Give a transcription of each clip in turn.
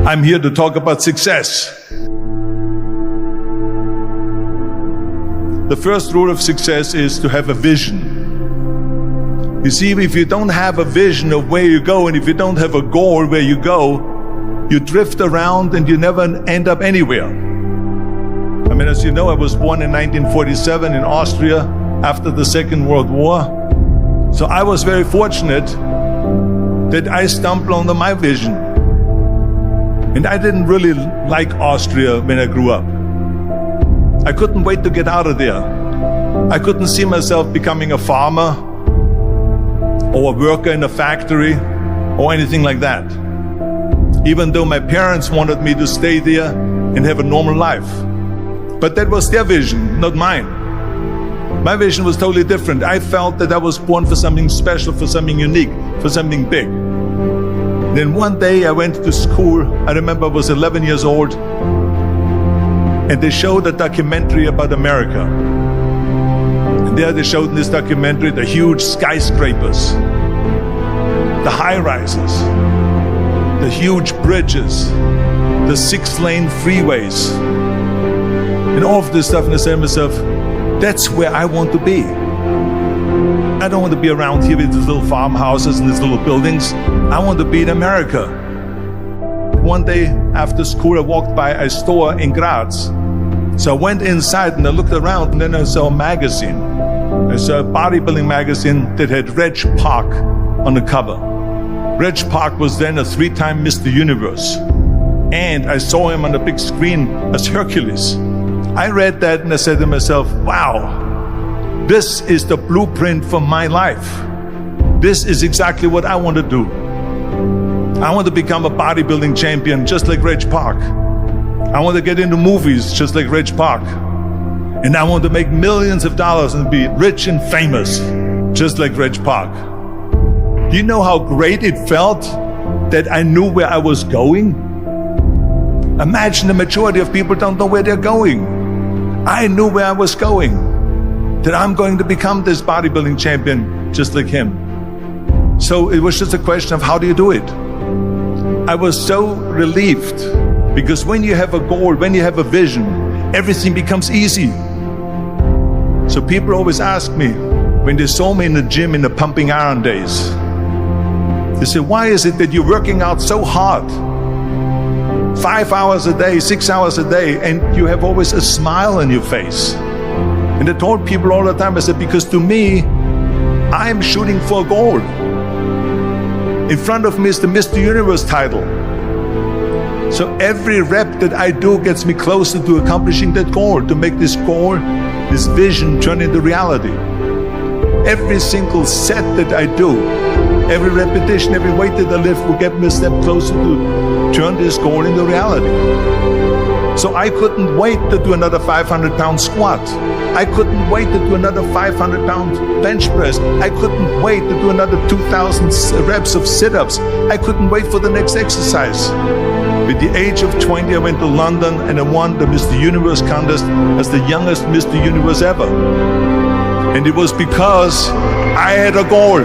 I'm here to talk about success. The first rule of success is to have a vision. You see, if you don't have a vision of where you go, and if you don't have a goal where you go, you drift around and you never end up anywhere. I mean, as you know, I was born in 1947 in Austria after the Second World War. So I was very fortunate that I stumbled onto my vision. And I didn't really like Austria when I grew up. I couldn't wait to get out of there. I couldn't see myself becoming a farmer or a worker in a factory or anything like that. Even though my parents wanted me to stay there and have a normal life. But that was their vision, not mine. My vision was totally different. I felt that I was born for something special, for something unique, for something big. Then one day I went to school. I remember I was 11 years old, and they showed a documentary about America. And there they showed in this documentary the huge skyscrapers, the high-rises, the huge bridges, the 6-lane freeways, and all of this stuff. And I said to myself, that's where I want to be. I don't want to be around here with these little farmhouses and these little buildings. I want to be in America. One day after school, I walked by a store in Graz. So I went inside and I looked around, and then I saw a magazine. I saw a bodybuilding magazine that had Reg Park on the cover. Reg Park was then a 3-time Mr. Universe. And I saw him on the big screen as Hercules. I read that and I said to myself, wow, this is the blueprint for my life. This is exactly what I want to do. I want to become a bodybuilding champion just like Reg Park. I want to get into movies just like Reg Park. And I want to make millions of dollars and be rich and famous just like Reg Park. Do you know how great it felt that I knew where I was going? Imagine the majority of people don't know where they're going. I knew where I was going, that I'm going to become this bodybuilding champion just like him. So it was just a question of how do you do it? I was so relieved, because when you have a goal, when you have a vision, everything becomes easy. So people always ask me, when they saw me in the gym in the pumping iron days, they say, why is it that you're working out so hard? 5 hours a day, 6 hours a day, and you have always a smile on your face. And I told people all the time, I said, because to me, I'm shooting for a goal. In front of me is the Mr. Universe title. So every rep that I do gets me closer to accomplishing that goal, to make this goal, this vision turn into reality. Every single set that I do, every repetition, every weight that I lift will get me a step closer to turn this goal into reality. So I couldn't wait to do another 500-pound squat. I couldn't wait to do another 500-pound bench press. I couldn't wait to do another 2,000 reps of sit-ups. I couldn't wait for the next exercise. At the age of 20, I went to London and I won the Mr. Universe contest as the youngest Mr. Universe ever. And it was because I had a goal.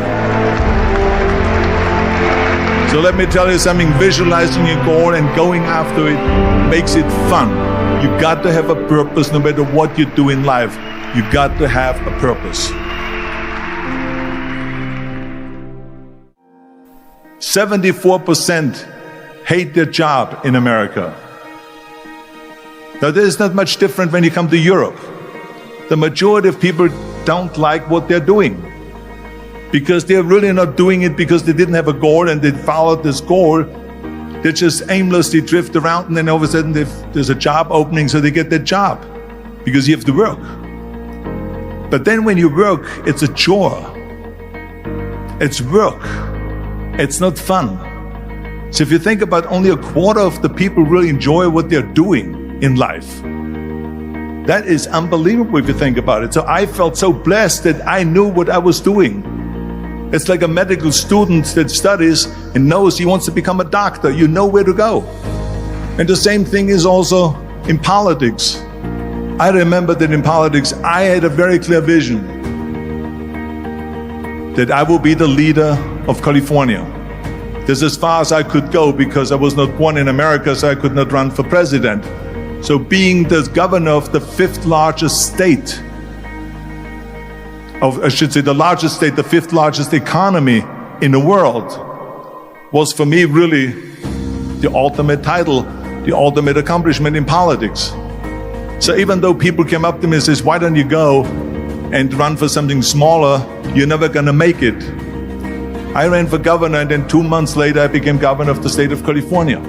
So let me tell you something, visualizing a goal and going after it makes it fun. You got to have a purpose no matter what you do in life. You got to have a purpose. 74% hate their job in America. Now there's not much different when you come to Europe. The majority of people don't like what they're doing, because they're really not doing it because they didn't have a goal and they followed this goal. They just aimlessly drift around, and then all of a sudden there's a job opening, so they get that job because you have to work. But then when you work, it's a chore. It's work. It's not fun. So if you think about, only a quarter of the people really enjoy what they're doing in life. That is unbelievable if you think about it. So I felt so blessed that I knew what I was doing. It's like a medical student that studies and knows he wants to become a doctor. You know where to go. And the same thing is also in politics. I remember that in politics, I had a very clear vision that I will be the leader of California. This is as far as I could go because I was not born in America, so I could not run for president. So being the governor of the fifth largest state, I should say the largest state, the fifth largest economy in the world, was for me really the ultimate title, the ultimate accomplishment in politics. So even though people came up to me and says, why don't you go and run for something smaller, you're never gonna make it. I ran for governor, and then 2 months later I became governor of the state of California.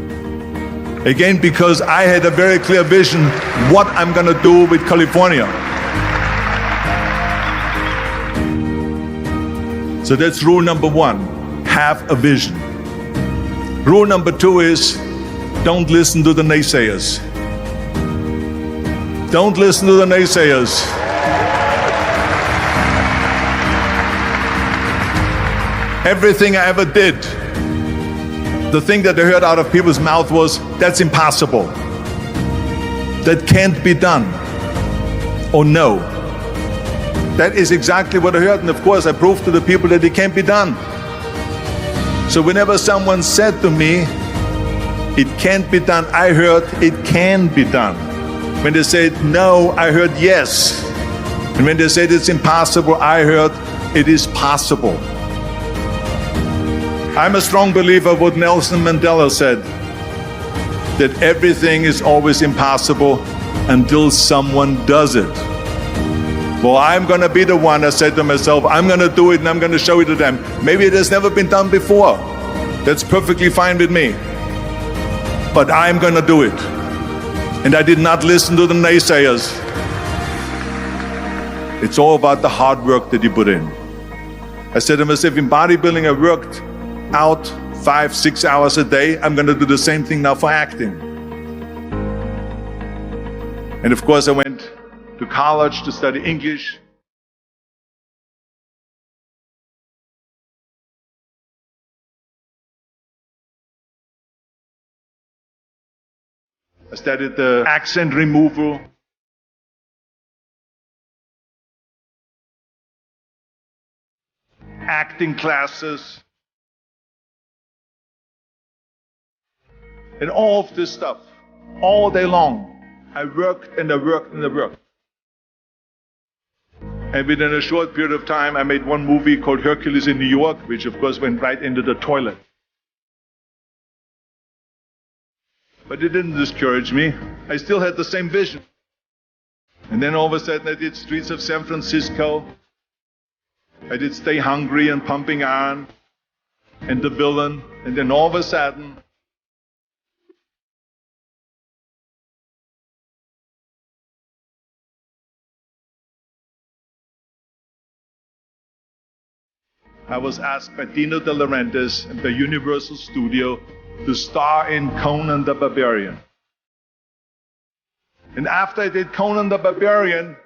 Again, because I had a very clear vision what I'm gonna do with California. So that's rule number one, have a vision. Rule number two is, don't listen to the naysayers. Don't listen to the naysayers. Everything I ever did, the thing that I heard out of people's mouth was, that's impossible. That can't be done. Or no. That is exactly what I heard, and of course I proved to the people that it can't be done. So whenever someone said to me, it can't be done, I heard it can be done. When they said no, I heard yes. And when they said it's impossible, I heard it is possible. I'm a strong believer of what Nelson Mandela said, that everything is always impossible until someone does it. Well, I'm gonna be the one, I said to myself, I'm gonna do it and I'm gonna show it to them. Maybe it has never been done before. That's perfectly fine with me. But I'm gonna do it. And I did not listen to the naysayers. It's all about the hard work that you put in. I said to myself, in bodybuilding I worked out 5-6 hours a day. I'm going to do the same thing now for acting. And of course I went to college to study English. I studied the accent removal. Acting classes. And all of this stuff, all day long, I worked and I worked and I worked. And within a short period of time, I made one movie called Hercules in New York, which of course went right into the toilet. But it didn't discourage me. I still had the same vision. And then all of a sudden I did Streets of San Francisco. I did Stay Hungry and Pumping Iron and The Villain. And then all of a sudden, I was asked by Dino De Laurentiis and by Universal Studio to star in Conan the Barbarian. And after I did Conan the Barbarian,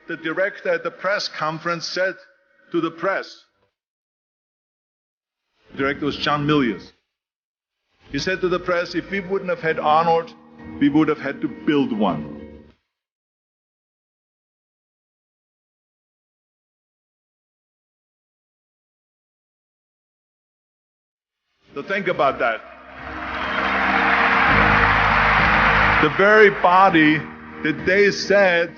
the director at the press conference said to the press, the director was John Milius. He said to the press, if we wouldn't have had Arnold, we would have had to build one. So think about that. The very body that they said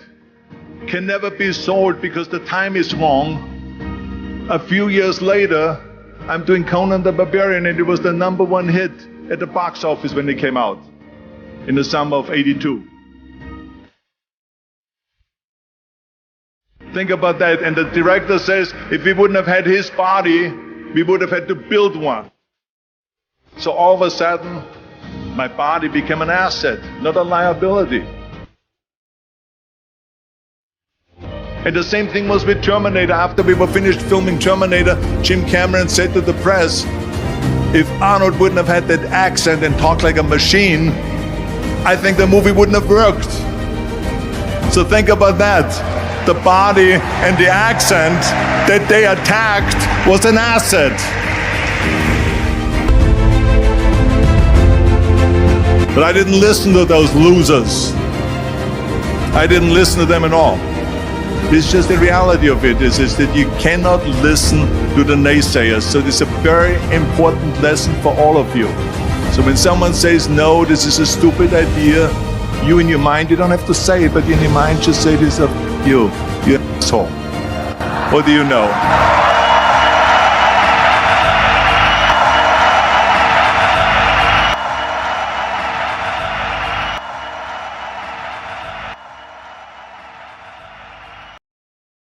can never be sold because the time is wrong. A few years later, I'm doing Conan the Barbarian, and it was the #1 hit at the box office when it came out in the summer of '82. Think about that. And the director says, if we wouldn't have had his body, we would have had to build one. So all of a sudden, my body became an asset, not a liability. And the same thing was with Terminator. After we were finished filming Terminator, Jim Cameron said to the press, if Arnold wouldn't have had that accent and talked like a machine, I think the movie wouldn't have worked. So think about that. The body and the accent that they attacked was an asset. But I didn't listen to those losers. I didn't listen to them at all. It's just the reality of it is that you cannot listen to the naysayers. So this is a very important lesson for all of you. So when someone says, no, this is a stupid idea, you in your mind, you don't have to say it, but in your mind just say this of you asshole. What do you know?